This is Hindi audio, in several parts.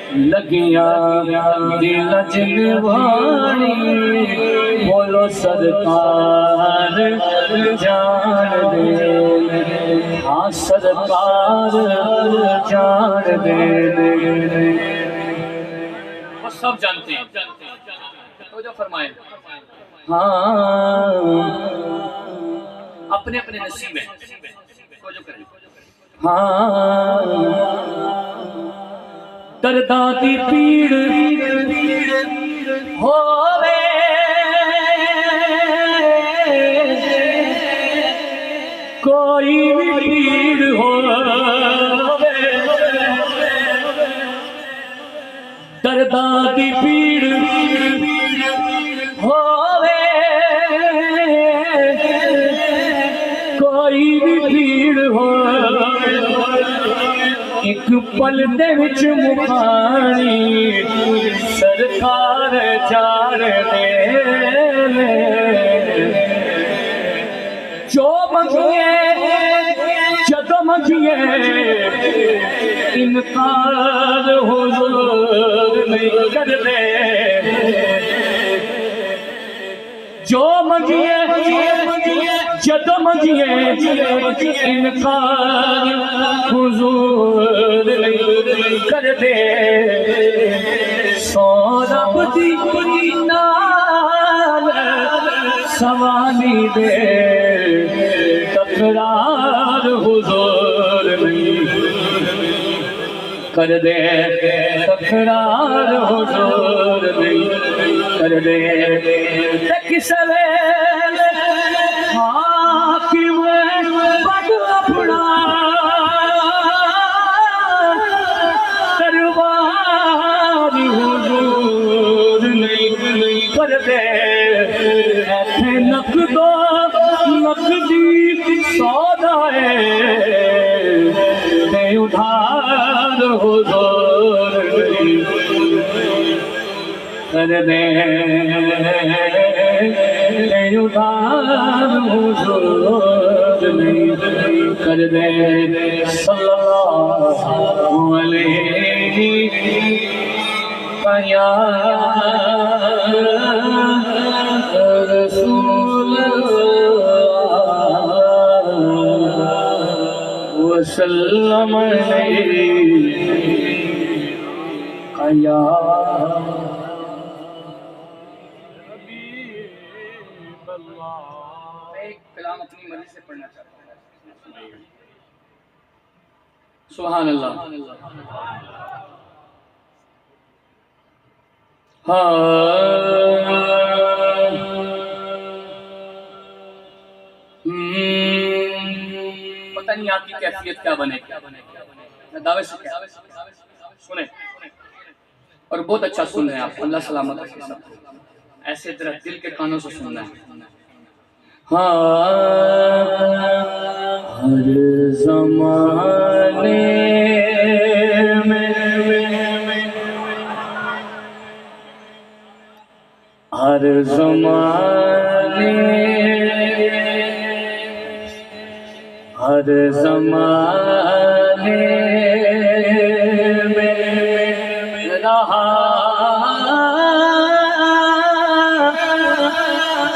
लगियां दिल जिनवानी बोलो सरकार जान दे। हाँ सरकार जान दे। वो सब जानते हैं तो जो फरमाए हाँ अपने अपने नसीब है तो जो करें हाँ दर्दां दी पीड़ होवे कोई भी पीड़ होवे दर्दां दी पीड़ होवे कोई भी पीड़ होवे एक पल दे विच मुखानी सरकार जान दे। जो मंगिए जदों मंगिए इनकार हुजूर नहीं करदे। जो मंगिए जदों मंगिए इनकार हुजूर नहीं करदे। सौ रब दी नाल सवाली दे तकरार हुजूर नहीं कर दे। तकरार हुजूर नहीं कर दे। किस वेले हाकिम पग अपना दरबार हुजूर नहीं कर दे। ऐथे नकदो नकदी सौदा है ते उधार हुजूर नहीं कर दे। उधार हुजूर नहीं कर दे। सल्लल्लाहु अलैहि या रसूल वसल्लम या कलाम अपनी मर्जी से पढ़ना चाहता हूँ। सुभान अल्लाह। हाँ पता नहीं आपकी कैफियत क्या बने दावे से क्या सुने और बहुत अच्छा सुन रहे हैं आप। अल्लाह सलामत रखे सब ऐसे तरह दिल के कानों से सुनना है। हाँ हर ज़माने में हर ज़माने में रहा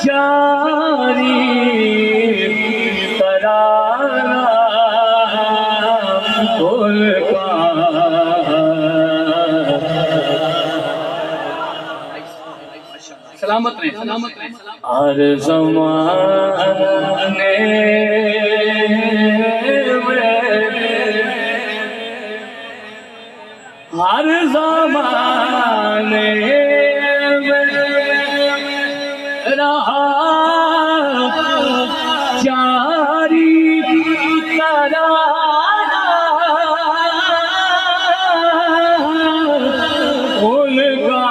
जारी तराना उनका। सलामत रहे सलामत रहे। हर ज़माने हर ज़माने रहा जारी तराना उनका।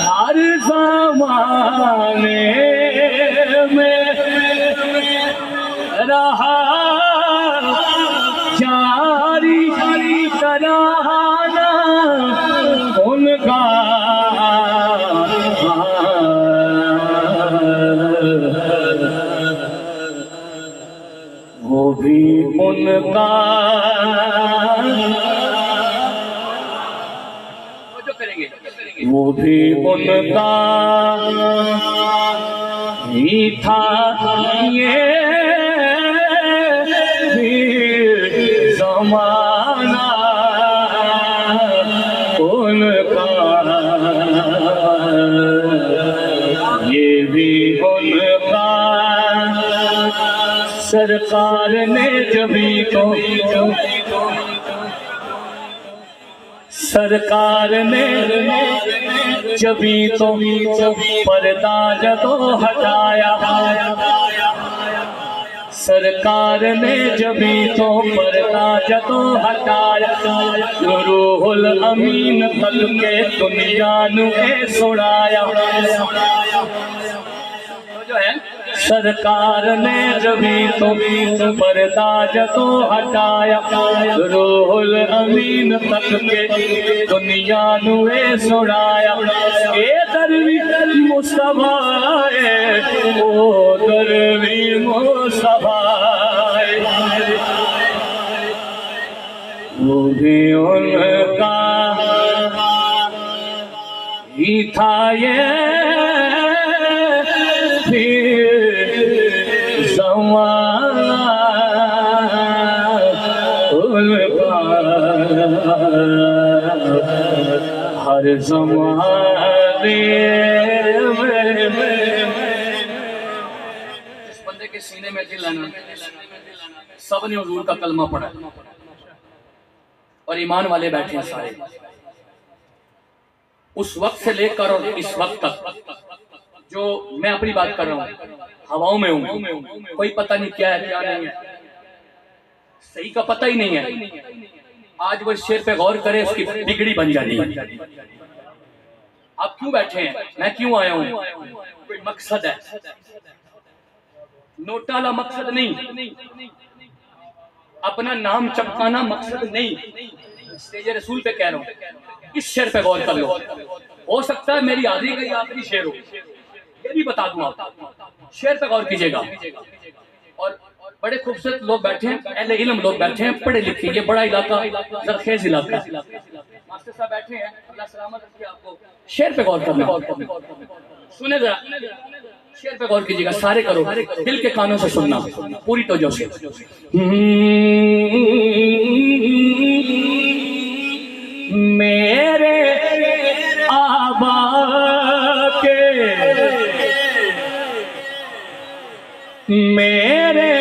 हर ज़माने में रहा जारी उनका वो भी उनका ही था, ये भी ज़माना उनका, ये भी उनका। सरकार ने जभी तो सरकार ने जभी तो पर्दा जब हटाया, सरकार ने जभी तो पर्दा जब हटाया, रूहुल अमीन तक के दुनिया नुके सुनाया। जो है सरकार ने जभी तो पर्दा जब हटाया, रूहुल अमीन तक के दुनिया नुए सुनाया। ए दरवी मुस्तफा ओ दरवी मुस्तफा, वो भी उनका ही था, ये ज़माना उनका, हर ज़माने में। जिस बंदे के सीने में दिल है ना, सब ने हुजूर का कलमा पढ़ा और ईमान वाले बैठे हैं सारे। उस वक्त से लेकर और इस वक्त तक जो मैं अपनी बात कर रहा हूँ, हवाओं में हूँ, कोई पता नहीं क्या है क्या नहीं है, सही का पता ही नहीं है। आज वो शेर पे गौर करे, उसकी बिगड़ी बन जाती है। आप क्यों बैठे हैं, मैं क्यों आया हूँ, कोई मकसद है, नोटा वाला मकसद नहीं, अपना नाम चमकाना मकसद नहीं। स्टेज रसूल पे कह रहा हूँ, इस शेर पे गौर कर लो, हो सकता है मेरी हाजिरी का आखिरी शेर हो, ये भी बता दूं आपको। शेर पे गौर कीजिएगा। और बड़े खूबसूरत लोग बैठे हैं, अहले इल्म लोग बैठे हैं, पढ़े लिखे, ये बड़ा इलाका जरखेज इलाका है। मास्टर साहब बैठे हैं, अल्लाह सलामत रखे आपको। शेर पे गौर करना, सुने जरा, शेर पे गौर कीजिएगा, सारे करो, दिल के कानों से सुनना, पूरी तवज्जो से। मेरे आबा के, मेरे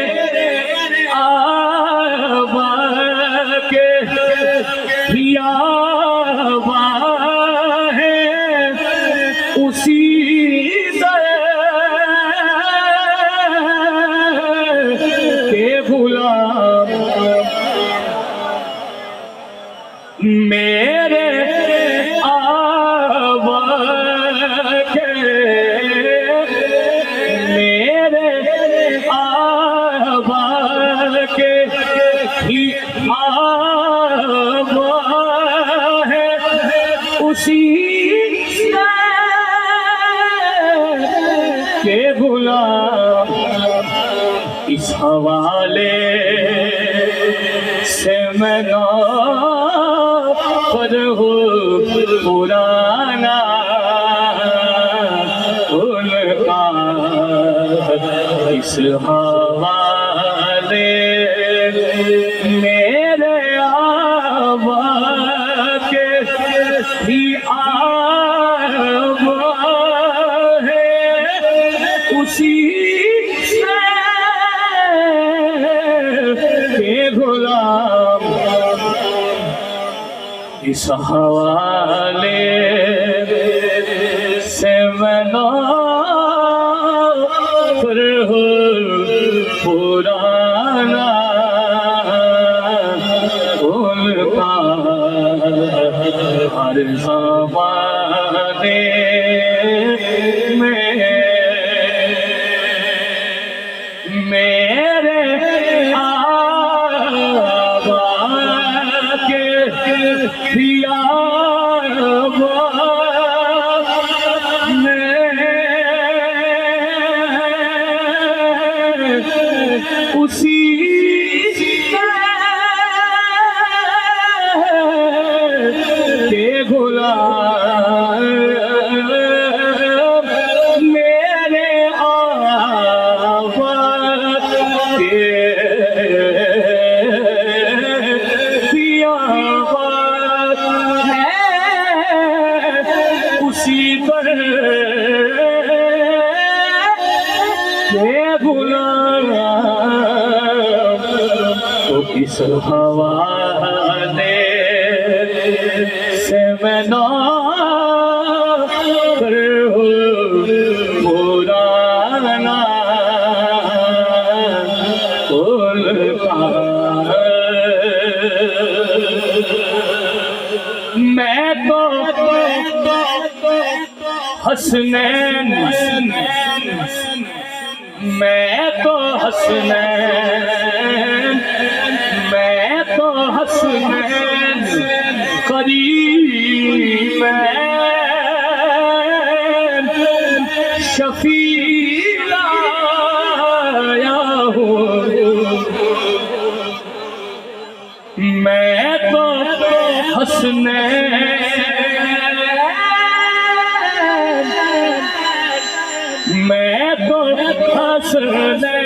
आबा के आबा है, उसी के गुलाम। मेरे आबा के, मेरे आबा के ही आबा है, उसी के गुलाम। इस हवाले से मैं पर हो पुराना उनका, इस हवाले मेरे आबा के ही आबा है, उसी के गुलाम। इस हवाले से मैं पर हो पुराना उनका, हर ज़माने में मेरे आबा के पिया उसी के तो किस हवाले से मैं ना पुराना मैं तो हसनैन मैं तो हसनैन मैं तो हसनैन करीब शफी लाया हूँ मैं तो हसनैन मैं तो हसनैन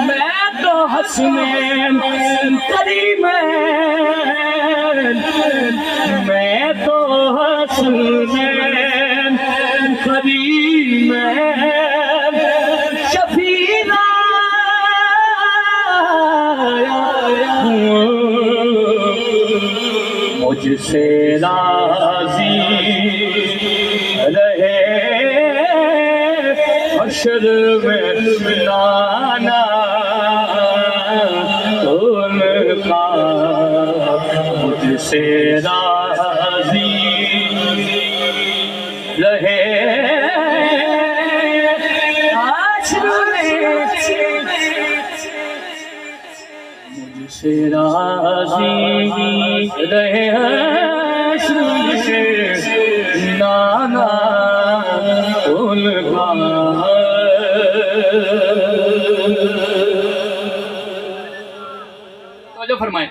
मैं तो हसनैन करीम मैं तो हसनैन करीम शफीना मुझसे राजी रहे हश्र में नाना उनका मुझसे राजी रहे मुझसे राजी रहे नाना उनका जो फरमाए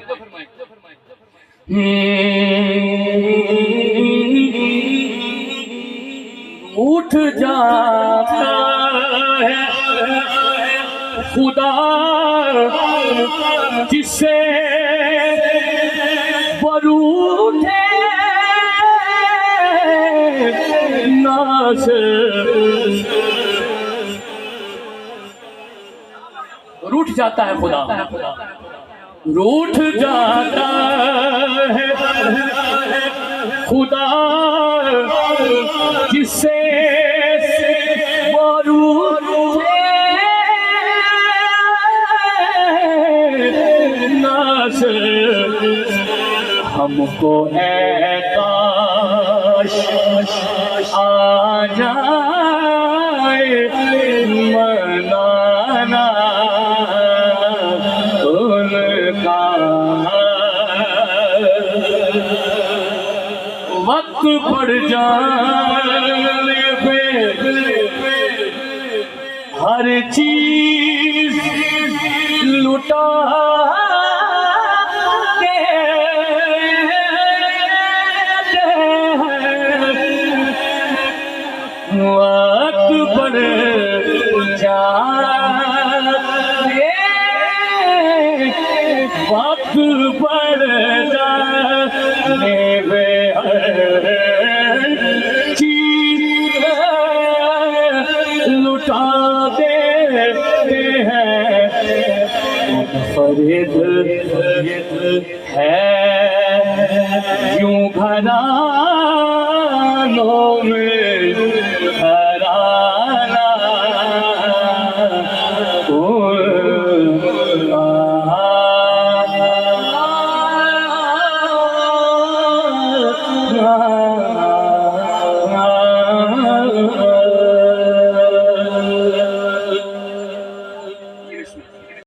उठ जाता है खुदा जिससे बरूठे नास रूठ जाता है खुदा रूठ जाता है खुदा जिससे वो रूठे नास हमको है काश आ जाए मनाना उनका वक्त पड़ जाने पे हर चीज लुटा वक्त पड़ जाने वक्त पड़ जाने पे चीज लुटा देते हैं फरीद है यूं घरानों में